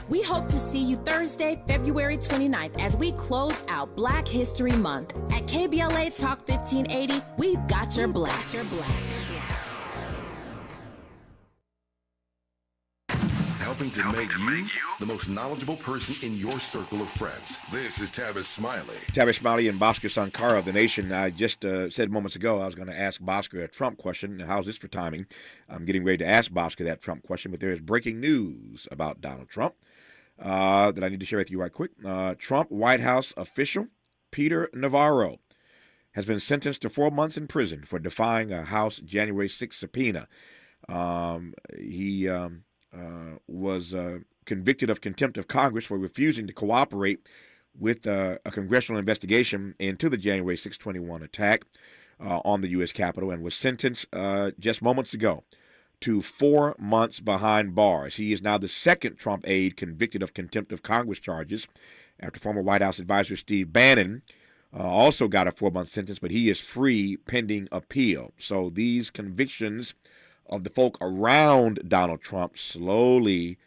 We hope to see you Thursday, February 29th as we close out Black History Month. At KBLA Talk 1580, we've got your Black. Helping to make you the most knowledgeable person in your circle of friends. This is Tavis Smiley. Tavis Smiley and Bhaskar Sankara of The Nation. I just said moments ago I was going to ask Bhaskar a Trump question. How's this for timing? I'm getting ready to ask Bhaskar that Trump question, but there is breaking news about Donald Trump that I need to share with you right quick. Trump White House official Peter Navarro has been sentenced to 4 months in prison for defying a House January 6th subpoena. He was convicted of contempt of Congress for refusing to cooperate with a congressional investigation into the January 621 attack on the U.S. Capitol and was sentenced just moments ago to 4 months behind bars. He is now the second Trump aide convicted of contempt of Congress charges after former White House advisor Steve Bannon also got a 4-month sentence, but he is free pending appeal. So these convictions of the folk around Donald Trump slowly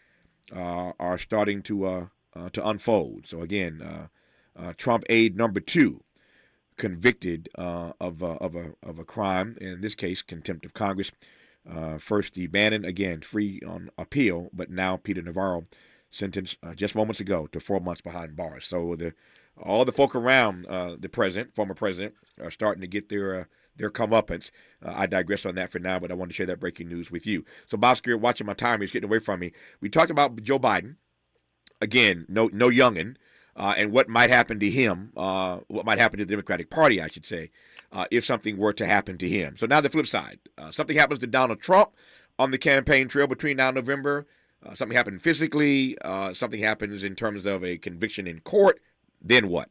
are starting to unfold. So again, Trump aide number 2 convicted of a crime, in this case contempt of Congress. First Steve Bannon, again free on appeal, but now Peter Navarro sentenced just moments ago to 4 months behind bars. So all the folk around the president, former president, are starting to get their comeuppance. I digress on that for now, but I wanted to share that breaking news with you. So, Bhaskar, watching my time, he's getting away from me. We talked about Joe Biden. Again, no youngin', and what might happen to him, what might happen to the Democratic Party, I should say, if something were to happen to him. So now the flip side. Something happens to Donald Trump on the campaign trail between now and November. Something happened physically. Something happens in terms of a conviction in court. Then what?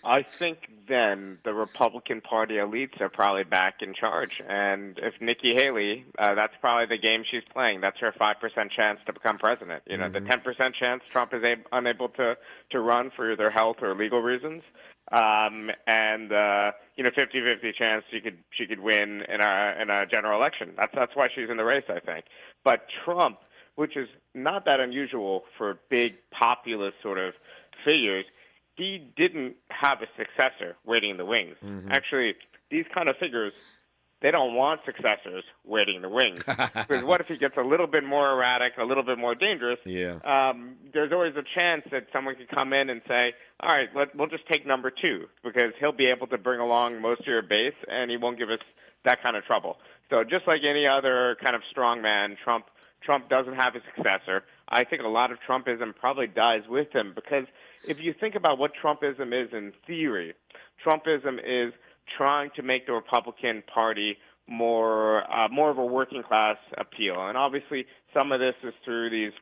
I think then the Republican Party elites are probably back in charge. And if Nikki Haley, that's probably the game she's playing. That's her 5% chance to become president. You know, the 10% chance Trump is unable to run for either health or legal reasons. And 50-50 chance she could win in a general election. That's why she's in the race, I think. But Trump, which is not that unusual for big populist sort of figures, he didn't have a successor waiting in the wings. Actually, these kind of figures, they don't want successors waiting in the wings. Because what if he gets a little bit more erratic, a little bit more dangerous? Yeah. There's always a chance that someone could come in and say, all right, we'll just take number 2, because he'll be able to bring along most of your base, and he won't give us that kind of trouble. So just like any other kind of strong man, Trump doesn't have a successor. I think a lot of Trumpism probably dies with him, because if you think about what Trumpism is in theory, Trumpism is trying to make the Republican Party more of a working class appeal. And obviously some of this is through these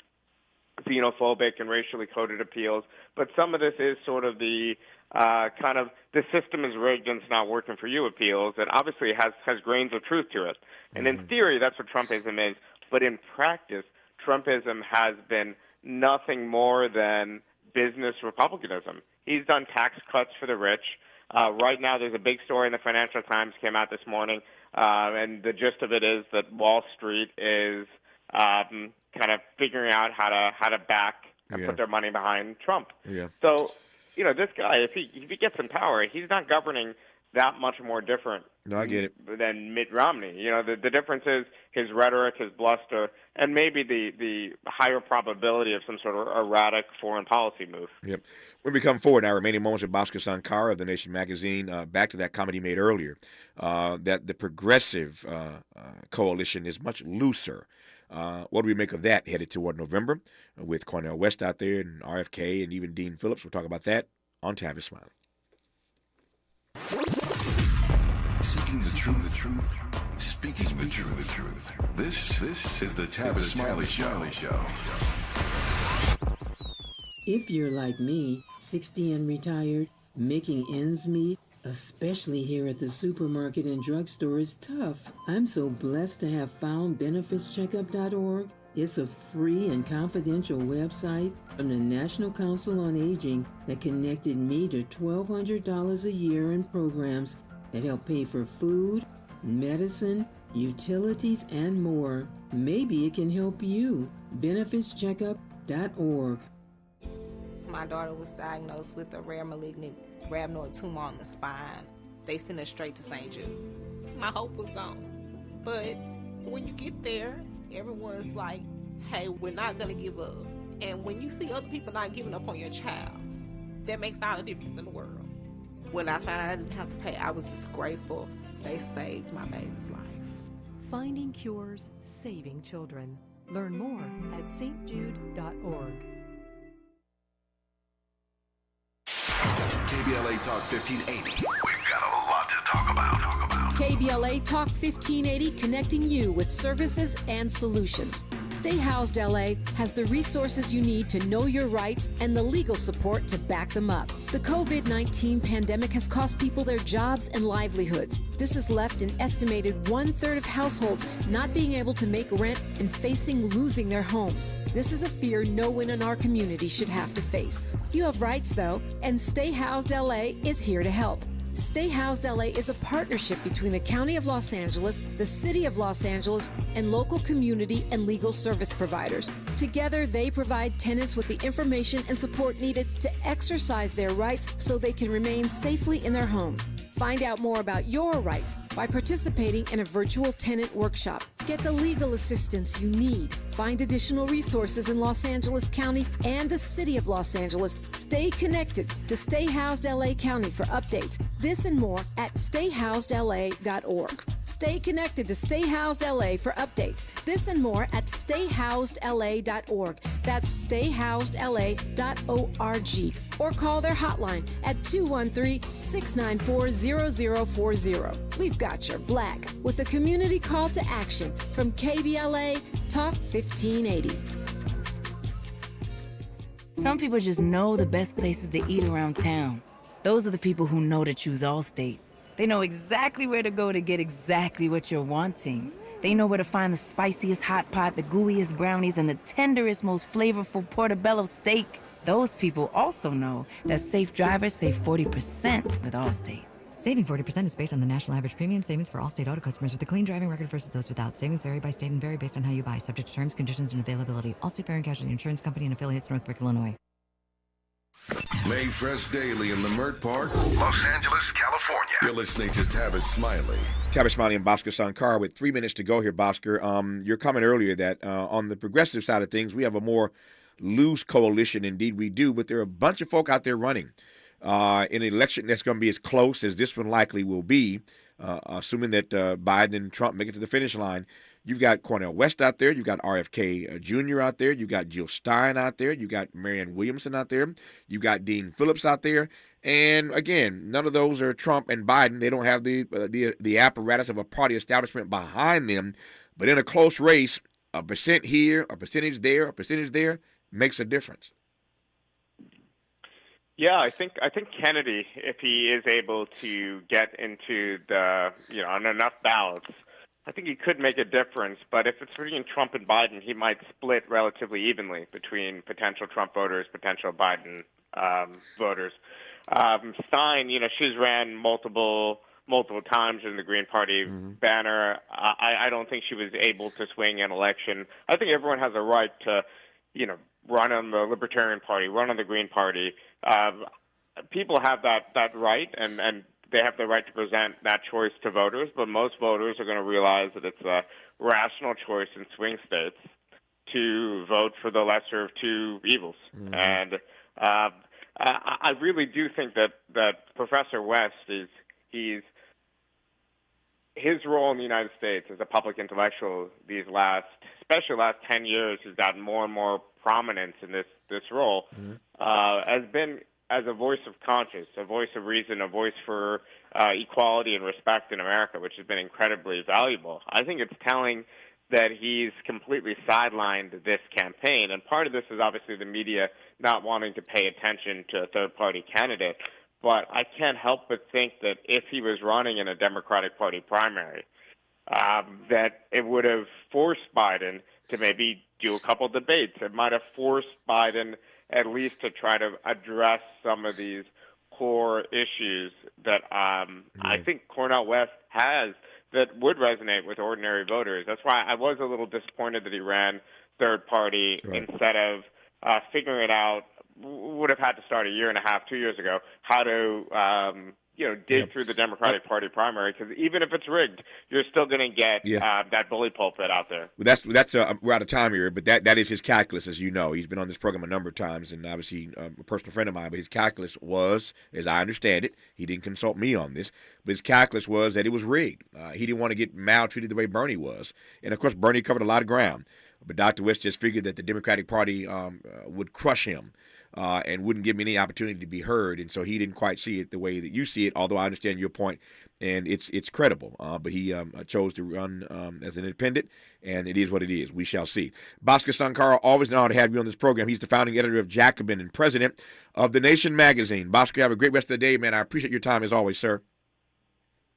xenophobic and racially coded appeals, but some of this is sort of the kind of the system is rigged and it's not working for you appeals that obviously has grains of truth to it. And in theory, that's what Trumpism is. But in practice, Trumpism has been nothing more than business republicanism. He's done tax cuts for the rich. Right now, there's a big story in the Financial Times came out this morning, and the gist of it is that Wall Street is kind of figuring out how to back and put their money behind Trump. Yeah. So, this guy, if he gets in power, he's not governing that much more different. No, I get it. Than Mitt Romney. The difference is his rhetoric, his bluster, and maybe the higher probability of some sort of erratic foreign policy move. Yep. When we come forward now, remaining moments with Bhaskar Sankara of The Nation magazine, back to that comment he made earlier, that the progressive coalition is much looser. What do we make of that headed toward November with Cornel West out there and RFK and even Dean Phillips? We'll talk about that on Tavis Smiley. Seeking the truth. Speaking the truth. This is the Tavis Smiley Show. If you're like me, 60 and retired, making ends meet, especially here at the supermarket and drugstore, is tough. I'm so blessed to have found benefitscheckup.org. It's a free and confidential website from the National Council on Aging that connected me to $1,200 a year in programs that help pay for food, medicine, utilities, and more. Maybe it can help you. benefitscheckup.org. My daughter was diagnosed with a rare malignant rhabdoid tumor on the spine. They sent her straight to St. Jude. My hope was gone. But when you get there, everyone's like, hey, we're not going to give up. And when you see other people not giving up on your child, that makes all the difference in the world. When I found out I didn't have to pay, I was just grateful. They saved my baby's life. Finding cures, saving children. Learn more at stjude.org. KBLA Talk 1580. We've got a lot to talk about. KBLA Talk 1580, connecting you with services and solutions. Stay Housed LA has the resources you need to know your rights and the legal support to back them up. The COVID-19 pandemic has cost people their jobs and livelihoods. This has left an estimated 1/3 of households not being able to make rent and facing losing their homes. This is a fear no one in our community should have to face. You have rights, though, and Stay Housed LA is here to help. Stay Housed LA is a partnership between the County of Los Angeles, the City of Los Angeles, and local community and legal service providers. Together, they provide tenants with the information and support needed to exercise their rights so they can remain safely in their homes. Find out more about your rights by participating in a virtual tenant workshop. Get the legal assistance you need. Find additional resources in Los Angeles County and the City of Los Angeles. Stay connected to Stay Housed LA County for updates. This and more at stayhousedla.org. Stay connected to Stay Housed LA for updates. This and more at stayhousedla.org. That's stayhousedla.org. Or call their hotline at 213-694-0040. We've got your black with a community call to action from KBLA Talk 1580. Some people just know the best places to eat around town. Those are the people who know to choose Allstate. They know exactly where to go to get exactly what you're wanting. They know where to find the spiciest hot pot, the gooeyest brownies, and the tenderest, most flavorful portobello steak. Those people also know that safe drivers save 40% with Allstate. Saving 40% is based on the national average premium savings for Allstate auto customers with a clean driving record versus those without. Savings vary by state and vary based on how you buy, subject to terms, conditions, and availability. Allstate Fire and Casualty Insurance Company and affiliates, Northbrook, Illinois. Made fresh daily in Leimert Park, Los Angeles, California. You're listening to Tavis Smiley. Tavis Smiley and Bhaskar Sankar with 3 minutes to go here, Bhaskar. Your comment earlier that on the progressive side of things, we have a more loose coalition. Indeed, we do, but there are a bunch of folk out there running in an election that's going to be as close as this one likely will be, assuming that Biden and Trump make it to the finish line. You've got Cornel West out there. You've got RFK Jr. out there. You've got Jill Stein out there. You've got Marianne Williamson out there. You've got Dean Phillips out there. And, again, none of those are Trump and Biden. They don't have the apparatus of a party establishment behind them. But in a close race, a percent here, a percentage there makes a difference. Yeah, I think Kennedy, if he is able to get into the on enough ballots, I think he could make a difference. But if it's between Trump and Biden, he might split relatively evenly between potential Trump voters, potential Biden voters. Stein, she's ran multiple times in the Green Party banner. I don't think she was able to swing an election. I think everyone has a right to, run on the Libertarian Party, run on the Green Party. People have that right, and they have the right to present that choice to voters, but most voters are going to realize that it's a rational choice in swing states to vote for the lesser of two evils. And I really do think that Professor West his role in the United States as a public intellectual especially last 10 years, has gotten more and more prominence in this role, has been as a voice of conscience, a voice of reason, a voice for equality and respect in America, which has been incredibly valuable. I think it's telling that he's completely sidelined this campaign, and part of this is obviously the media not wanting to pay attention to a third-party candidate, but I can't help but think that if he was running in a Democratic Party primary, that it would have forced Biden to maybe do a couple debates. It might have forced Biden at least to try to address some of these core issues that I think Cornel West has that would resonate with ordinary voters. That's why I was a little disappointed that he ran third party instead of figuring it out. Would have had to start a year and a half, 2 years ago, how to dig through the Democratic Party primary, because even if it's rigged, you're still going to get that bully pulpit out there. Well, that's we're out of time here, but that is his calculus, as you know. He's been on this program a number of times, and obviously a personal friend of mine, but his calculus was, as I understand it, he didn't consult me on this, but his calculus was that it was rigged. He didn't want to get maltreated the way Bernie was. And, of course, Bernie covered a lot of ground, but Dr. West just figured that the Democratic Party would crush him. And wouldn't give me any opportunity to be heard, and so he didn't quite see it the way that you see it. Although I understand your point, and it's credible. But he chose to run as an independent, and it is what it is. We shall see. Bhaskar Sankar, always an honor to have you on this program. He's the founding editor of Jacobin and president of The Nation magazine. Bhaskar, have a great rest of the day, man. I appreciate your time as always, sir.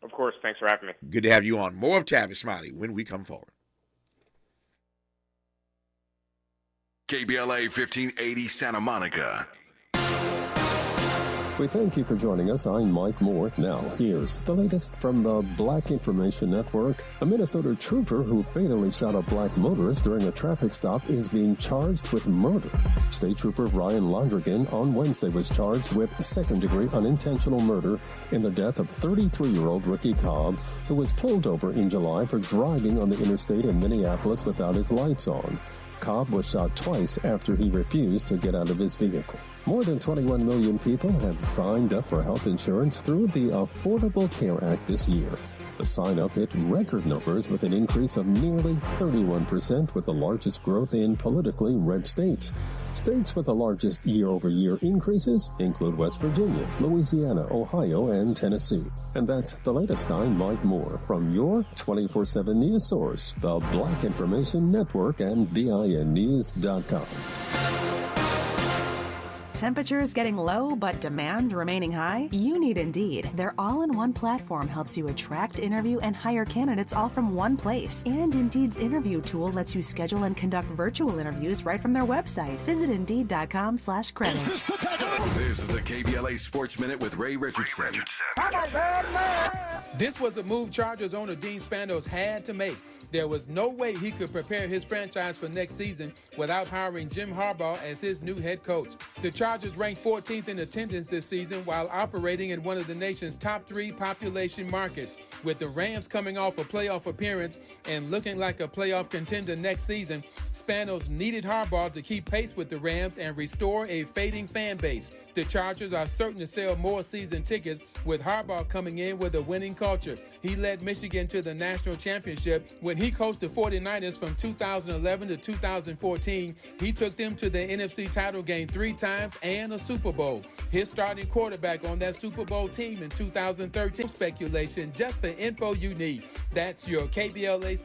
Of course. Thanks for having me. Good to have you on. More of Tavis Smiley when we come forward. KBLA 1580 Santa Monica. We thank you for joining us. I'm Mike Moore. Now, here's the latest from the Black Information Network. A Minnesota trooper who fatally shot a black motorist during a traffic stop is being charged with murder. State Trooper Ryan Londrigan on Wednesday was charged with second-degree unintentional murder in the death of 33-year-old Ricky Cobb, who was pulled over in July for driving on the interstate in Minneapolis without his lights on. Cobb was shot twice after he refused to get out of his vehicle. More than 21 million people have signed up for health insurance through the Affordable Care Act this year. The sign-up hit record numbers with an increase of nearly 31%, with the largest growth in politically red states. States with the largest year-over-year increases include West Virginia, Louisiana, Ohio, and Tennessee. And that's the latest. I'm Mike Moore from your 24/7 news source, the Black Information Network, and BINnews.com. Temperatures getting low, but demand remaining high? You need Indeed. Their all-in-one platform helps you attract, interview, and hire candidates all from one place. And Indeed's interview tool lets you schedule and conduct virtual interviews right from their website. Visit Indeed.com/credit. This is the KBLA Sports Minute with Ray Richardson. This was a move Chargers owner Dean Spandos had to make. There was no way he could prepare his franchise for next season without hiring Jim Harbaugh as his new head coach. The Chargers ranked 14th in attendance this season while operating in one of the nation's top 3 population markets. With the Rams coming off a playoff appearance and looking like a playoff contender next season, Spanos needed Harbaugh to keep pace with the Rams and restore a fading fan base. The Chargers are certain to sell more season tickets with Harbaugh coming in with a winning culture. He led Michigan to the national championship when he coached the 49ers from 2011 to 2014. He took them to the NFC title game 3 times and a Super Bowl. His starting quarterback on that Super Bowl team in 2013. Speculation, just the info you need. That's your KBLA